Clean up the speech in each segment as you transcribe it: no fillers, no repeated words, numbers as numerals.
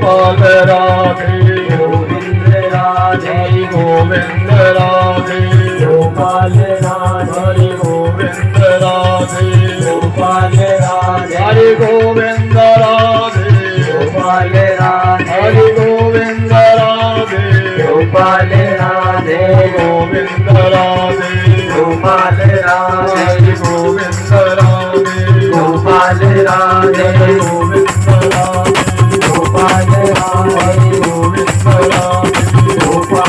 गोपाल राधे गोविंद राधे गोविंद राधे गोपाल राधे गोविंद राधे गोपाल राधे हरि गोविंद राधे गोपाल राधे हरि गोविंद राधे गोपाल राधे गोविंद राधे गोपाल राधे हरि गोविंद राधे गोपाल राधे गोविंद राधे गोपाल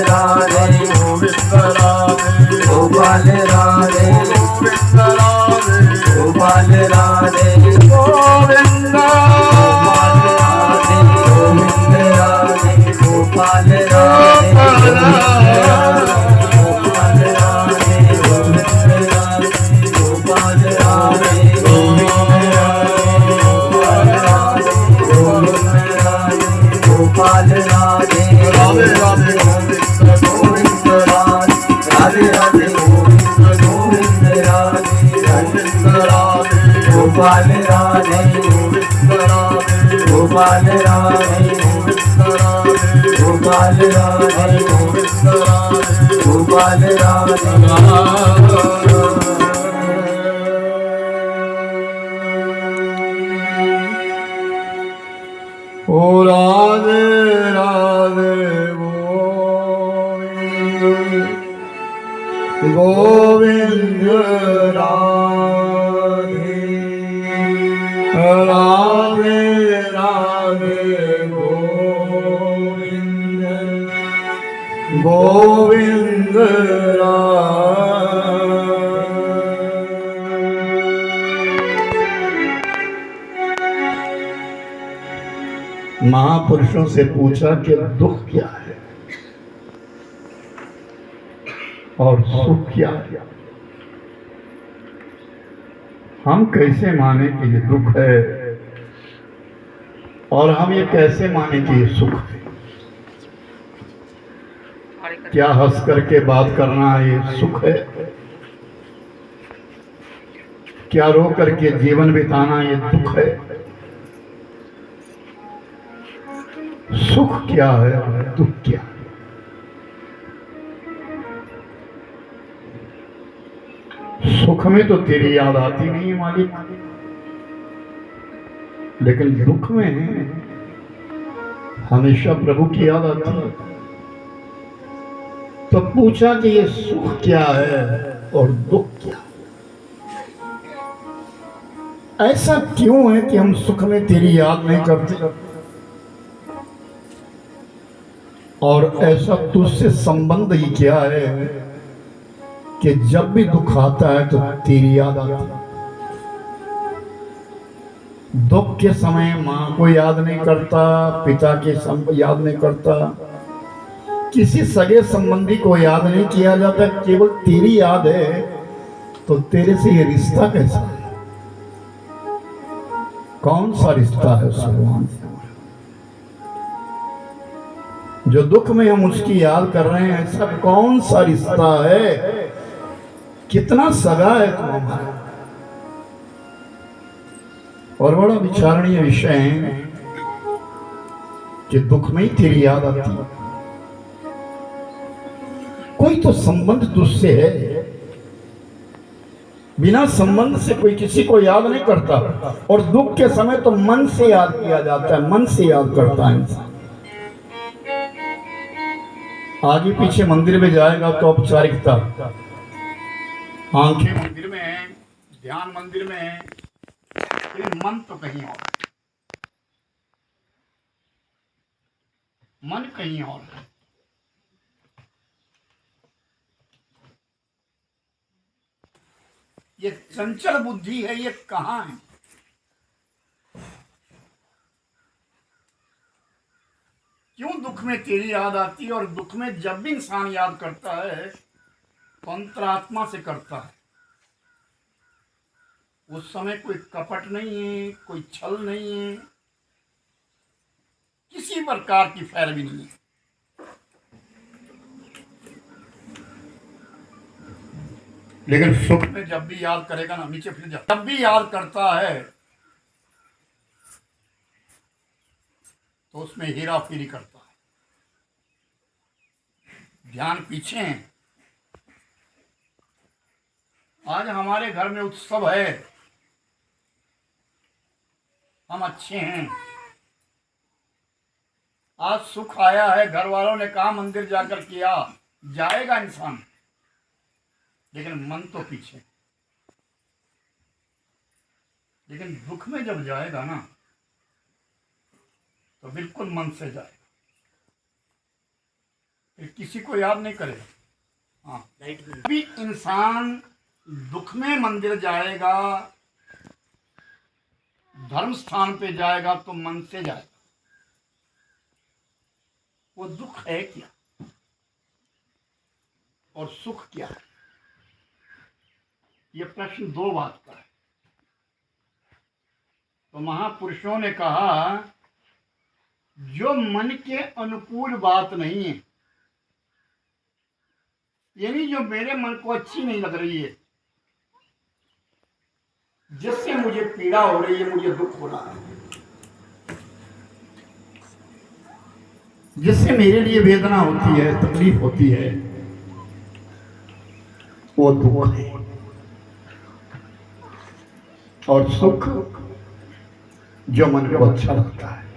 राधे गोविंद राधे गोपाल राधे गोविंद राधे गोपाल राधे गोविंद राधे गोपाल राधे गोविंद राधे गोपाल राधे गोविंद गोपाल राधे गोपाल राधे गोपाल राधे गोपाल राधे ओ राधे राधे गोविंद गोविंद राधे राधे राधे गोविंद गोविंद महापुरुषों से पूछा कि दुख क्या है और सुख क्या है। हम कैसे माने कि ये दुख है और हम ये कैसे माने कि ये सुख है। क्या हंस करके बात करना ये सुख है, क्या रो करके जीवन बिताना ये दुख है। सुख क्या है दुख क्या है। सुख में तो तेरी याद आती नहीं मालिक, लेकिन दुख में हमेशा प्रभु की याद आती है। तो पूछा कि ये सुख क्या है और दुख क्या है। ऐसा क्यों है कि हम सुख में तेरी याद नहीं करते और ऐसा तुझसे संबंध ही क्या है कि जब भी दुख आता है तो तेरी याद आती है। दुख के समय माँ को याद नहीं करता, पिता के याद नहीं करता, किसी सगे संबंधी को याद नहीं किया जाता, केवल तेरी याद है। तो तेरे से ये रिश्ता कैसा है? कौन सा रिश्ता है उस भगवान से? जो दुख में हम उसकी याद कर रहे हैं, ऐसा कौन सा रिश्ता है? कितना सगा है तू हमारा। और बड़ा विचारणीय विषय है कि दुख में ही तेरी याद आती है। कोई तो संबंध तुझसे है, बिना संबंध से कोई किसी को याद नहीं करता। और दुख के समय तो मन से याद किया जाता है, मन से याद करता है इंसान। आगे पीछे मंदिर में जाएगा तो औपचारिकता, आंखें मंदिर में है, ध्यान मंदिर में है, लेकिन मन तो कहीं और है, मन कहीं और है। ये चंचल बुद्धि है, ये कहाँ है? क्यों दुख में तेरी याद आती है? और दुख में जब भी इंसान याद करता है तो अंतरात्मा से करता है। उस समय कोई कपट नहीं है, कोई छल नहीं है, किसी प्रकार की पैरवी नहीं है। लेकिन सुख में जब भी याद करेगा ना, नीचे फिर जब भी याद करता है तो उसमें हेरा फेरी करता है। ध्यान पीछे है। आज हमारे घर में उत्सव है, हम अच्छे हैं, आज सुख आया है, घर वालों ने कहा मंदिर जाकर किया, जाएगा इंसान, लेकिन मन तो पीछे। लेकिन दुख में जब जाएगा ना तो बिल्कुल मन से जाएगा, फिर किसी को याद नहीं करेगा। हाँ, भी इंसान दुख में मंदिर जाएगा, धर्म स्थान पे जाएगा तो मन से जाएगा। वो दुख है क्या और सुख क्या है, ये प्रश्न दो बात का है। तो महापुरुषों ने कहा जो मन के अनुकूल बात नहीं है, यानी जो मेरे मन को अच्छी नहीं लग रही है, जिससे मुझे पीड़ा हो रही है, मुझे दुख हो रहा है, जिससे मेरे लिए वेदना होती है, तकलीफ होती है, वो दुख है। और सुख जो मन को अच्छा लगता है,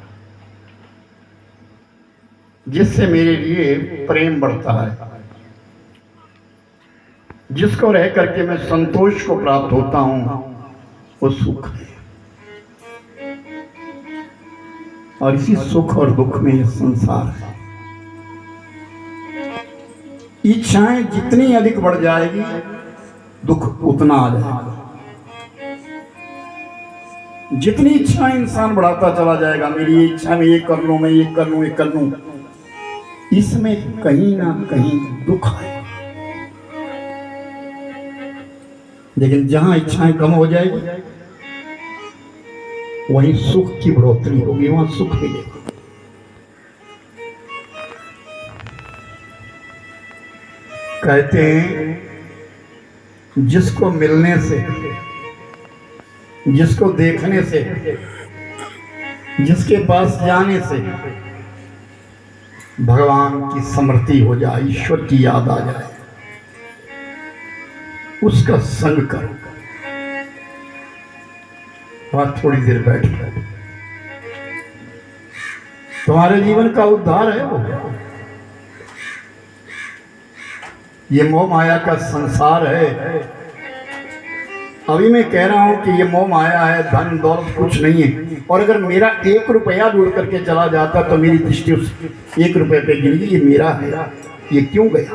जिससे मेरे लिए प्रेम बढ़ता है, जिसको रह करके मैं संतोष को प्राप्त होता हूं, वो सुख है। और इसी सुख और दुख में ये संसार है। इच्छाएं जितनी अधिक बढ़ जाएगी, दुख उतना आ जाएगा। जितनी इच्छाएं इंसान बढ़ाता चला जाएगा, मेरी ये इच्छा में ये कर लूं, मैं ये कर लूं, ये कर लूं, इसमें कहीं ना कहीं दुख आएगा। लेकिन जहां इच्छाएं कम हो जाएगी, वहीं सुख की बढ़ोतरी होगी, वहां सुख मिलेगा। कहते हैं जिसको मिलने से, जिसको देखने से, जिसके पास जाने से भगवान की स्मृति हो जाए, ईश्वर की याद आ जाए, उसका संग करो। वहां थोड़ी देर बैठ जाओ, तुम्हारे जीवन का उद्धार है वो। ये मोह माया का संसार है। अभी मैं कह रहा हूं कि ये मोह माया है, धन दौलत कुछ नहीं है। और अगर मेरा 1 रुपया भी उड़ करके चला जाता तो मेरी दृष्टि उस 1 रुपये पे गिरी, ये मेरा है, ये क्यों गया?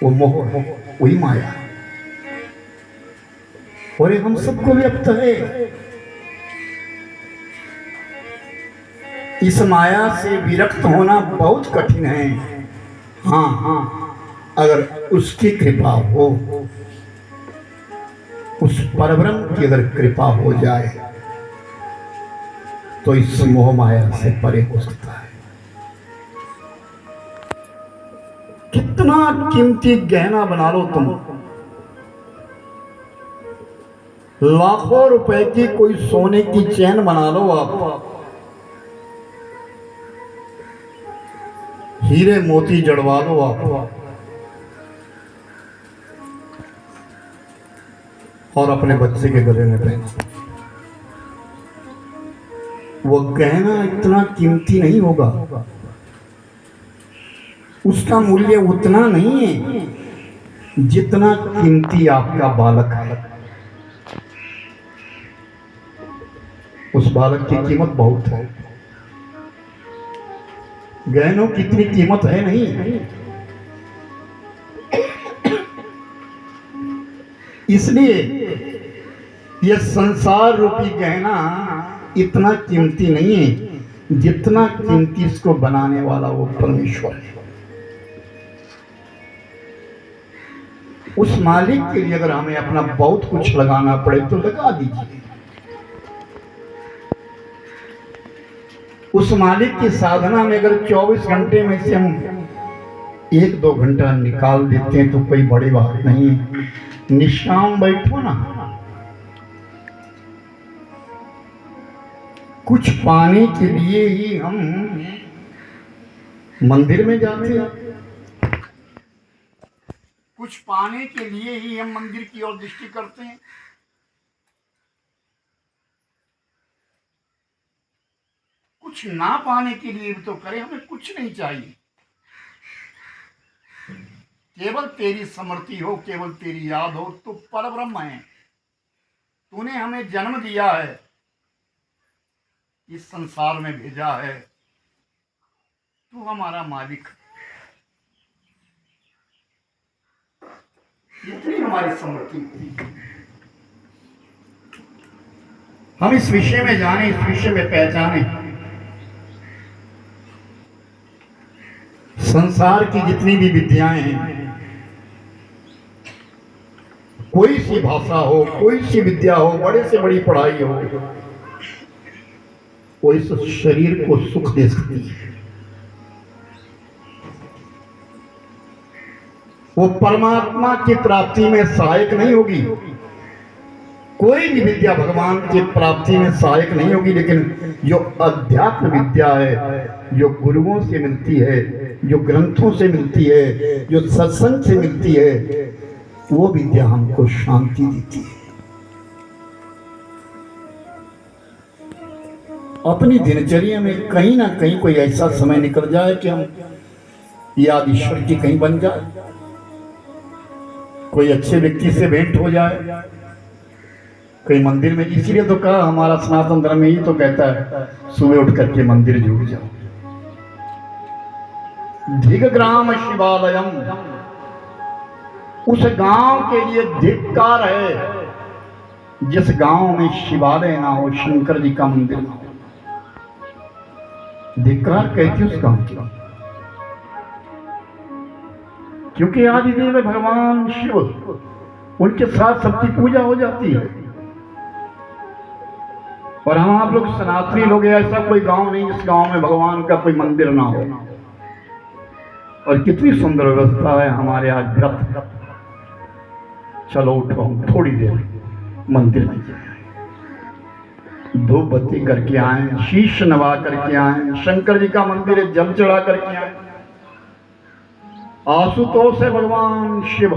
वो मोह है, वही माया है। और ये हम सबको व्यक्त है। इस माया से विरक्त होना बहुत कठिन है। हाँ, अगर उसकी कृपा हो, उस परब्रह्म की अगर कृपा हो जाए तो इस मोह माया से परे हो सकता है। कितना कीमती गहना बना लो तुम, लाखों रुपए की कोई सोने की चैन बना लो आप, हीरे मोती जड़वा लो आप, और अपने बच्चे के गले में पहन, वो गहना इतना कीमती नहीं होगा, उसका मूल्य उतना नहीं है जितना कीमती आपका बालक है। उस बालक की कीमत बहुत है। गहनों की इतनी कीमत है नहीं। इसलिए यह संसार रूपी गहना इतना कीमती नहीं है जितना कीमती इसको बनाने वाला वो परमेश्वर है। उस मालिक के लिए अगर हमें अपना बहुत कुछ लगाना पड़े तो लगा दीजिए। उस मालिक की साधना में अगर 24 घंटे में से हम 1-2 घंटा निकाल देते हैं तो कोई बड़ी बात नहीं है। निष्काम बैठो ना, कुछ पाने के लिए ही हम मंदिर में जाते हैं, कुछ पाने के लिए ही हम मंदिर की ओर दृष्टि करते हैं। कुछ ना पाने के लिए भी तो करें, हमें कुछ नहीं चाहिए, केवल तेरी स्मृति हो, केवल तेरी याद हो। तो परब्रह्म है, तूने हमें जन्म दिया है, इस संसार में भेजा है, तू हमारा मालिक। इतनी हमारी स्मृति, हम इस विषय में जाने, इस विषय में पहचाने। संसार की जितनी भी विद्याएं हैं, कोई सी भाषा हो, कोई सी विद्या हो, बड़े से बड़ी पढ़ाई हो, वो इस शरीर को सुख दे सकती है, वो परमात्मा की प्राप्ति में सहायक नहीं होगी। कोई भी विद्या भगवान की प्राप्ति में सहायक नहीं होगी, लेकिन जो अध्यात्म विद्या है, जो गुरुओं से मिलती है, जो ग्रंथों से मिलती है, जो सत्संग से मिलती है, वो विद्या हमको शांति देती है। अपनी दिनचर्या में कहीं ना कहीं कोई ऐसा समय निकल जाए कि हम याद ईश्वर की कहीं बन जाए, कोई अच्छे व्यक्ति से भेंट हो जाए, कहीं मंदिर में। इसीलिए तो कहा, हमारा सनातन धर्म ही तो कहता है सुबह उठ करके मंदिर जुड़ जाओ। धिग ग्राम शिवालयम, उस गांव के लिए धिक्कार है जिस गांव में शिवालय ना हो, शंकर जी का मंदिर ना हो। धिक्कार कहती उस गांव की, क्योंकि आदिदेव है भगवान शिव, उनके साथ सबकी पूजा हो जाती है। और हम आप लोग सनातनी लोग, ऐसा कोई गांव नहीं जिस गांव में भगवान का कोई मंदिर ना हो। और कितनी सुंदर व्यवस्था है हमारे आज व्रत, चलो उठो थोड़ी देर मंदिर में जाए, धूप बत्ती करके आए, शीश नवा करके आए, शंकर जी का मंदिर है, जल चढ़ा करके आए। आशुतोष है भगवान शिव,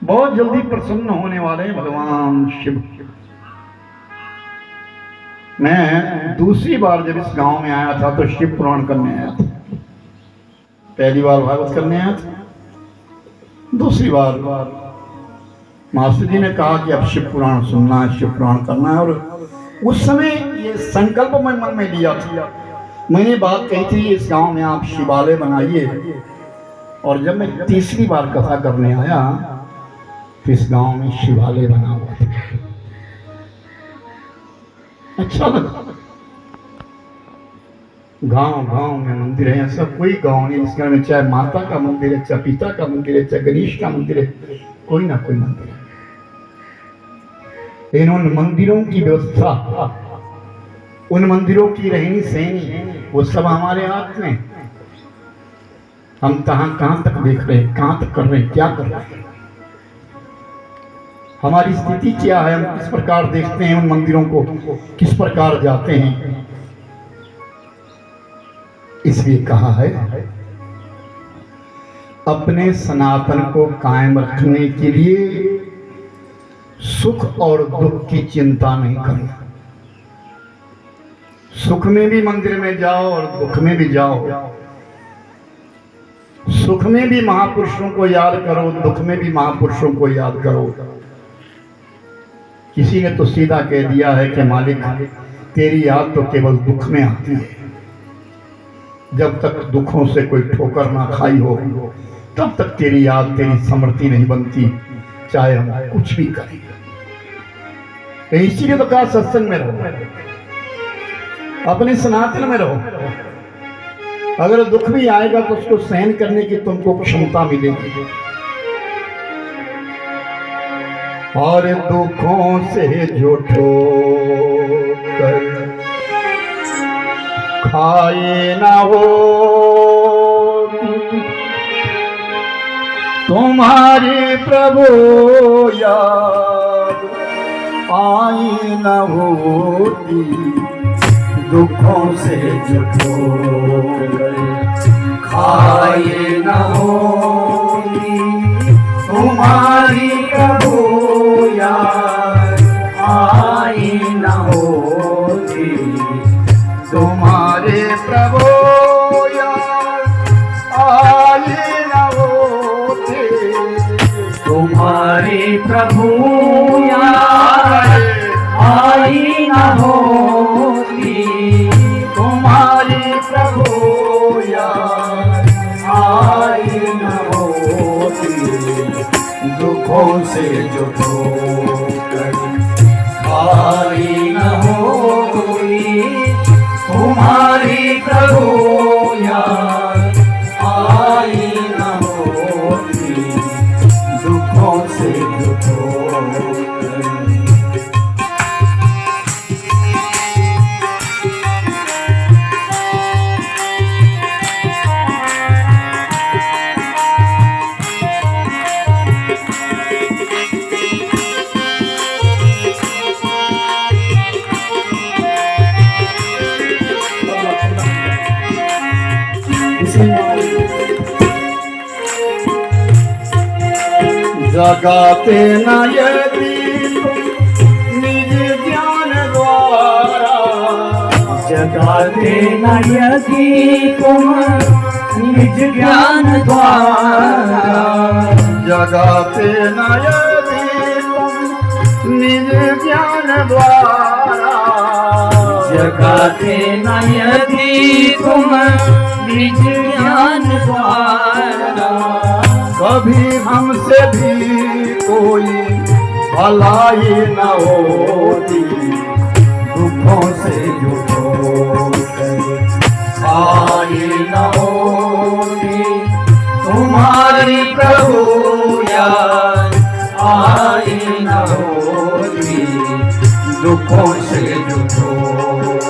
बहुत जल्दी प्रसन्न होने वाले हैं भगवान शिव। मैं दूसरी बार जब इस गांव में आया था तो शिव पुराण करने आया था। पहली बार भागवत करने आया था, दूसरी बार मास्टर जी ने कहा कि अब शिव पुराण सुनना है, शिव पुराण करना है। और उस समय ये संकल्प मैं मन में लिया था, मैंने बात कही थी इस गांव में आप शिवालय बनाइए। और जब मैं तीसरी बार कथा करने आया तो इस गांव में शिवालय बना हुआ था, अच्छा लगा। गांव गांव में मंदिर है, ऐसा कोई गांव नहीं जिस घर में चाहे माता का मंदिर है, चाहे पिता का मंदिर है, चाहे गणेश का मंदिर है, कोई ना कोई मंदिर है। लेकिन उन मंदिरों की व्यवस्था, उन मंदिरों की रहनी सहनी, वो सब हमारे हाथ में। हम कहां तक देख रहे हैं, कहां तक कर रहे हैं, क्या कर रहे हैं, हमारी स्थिति क्या है, हम किस प्रकार देखते हैं उन मंदिरों को, किस प्रकार जाते हैं। इसलिए कहा है अपने सनातन को कायम रखने के लिए सुख और दुख की चिंता नहीं करना। सुख में भी मंदिर में जाओ और दुख में भी जाओ। सुख में भी महापुरुषों को याद करो, दुख में भी महापुरुषों को याद करो। किसी ने तो सीधा कह दिया है कि मालिक तेरी याद तो केवल दुख में आती है, जब तक दुखों से कोई ठोकर ना खाई हो तब तक तेरी याद, तेरी स्मृति नहीं बनती, चाहे हम कुछ भी करें। इसीलिए तो कहा सत्संग में रहो, अपने सनातन में रहो। अगर दुख भी आएगा तो उसको सहन करने की तुमको क्षमता मिलेगी। और दुखों से जो ठोकर खाए ना हो तुम्हारी प्रभु याद आई न होती, दुखों से जो ठोकर खाए न होती, तुम्हारी प्रभु याद आई न होती, तुम्हारे प्रभु याद आई न होती, तुम्हारी प्रभु याद आई न होती, तुम्हारी प्रभु याद आई न होती, दुखों से जो ठोकर आई न होती, तुम्हारी प्रभु याद आई न होती, दुखों से जो ठोकर। जगाते न यदि निज ज्ञान द्वारा, जगाते न यदि तुम निज ज्ञान द्वारा, जगाते न यदि तुम निज ज्ञान द्वारा, जगाते न यदि तुम निज ज्ञान द्वारा, कभी हमसे भी कोई भलाई न होती, दुखों से जो ठोकर आई न होती, तुम्हारी प्रभु याद आई न होती, दुखों से जो ठोकर।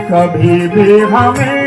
कभी भी हमें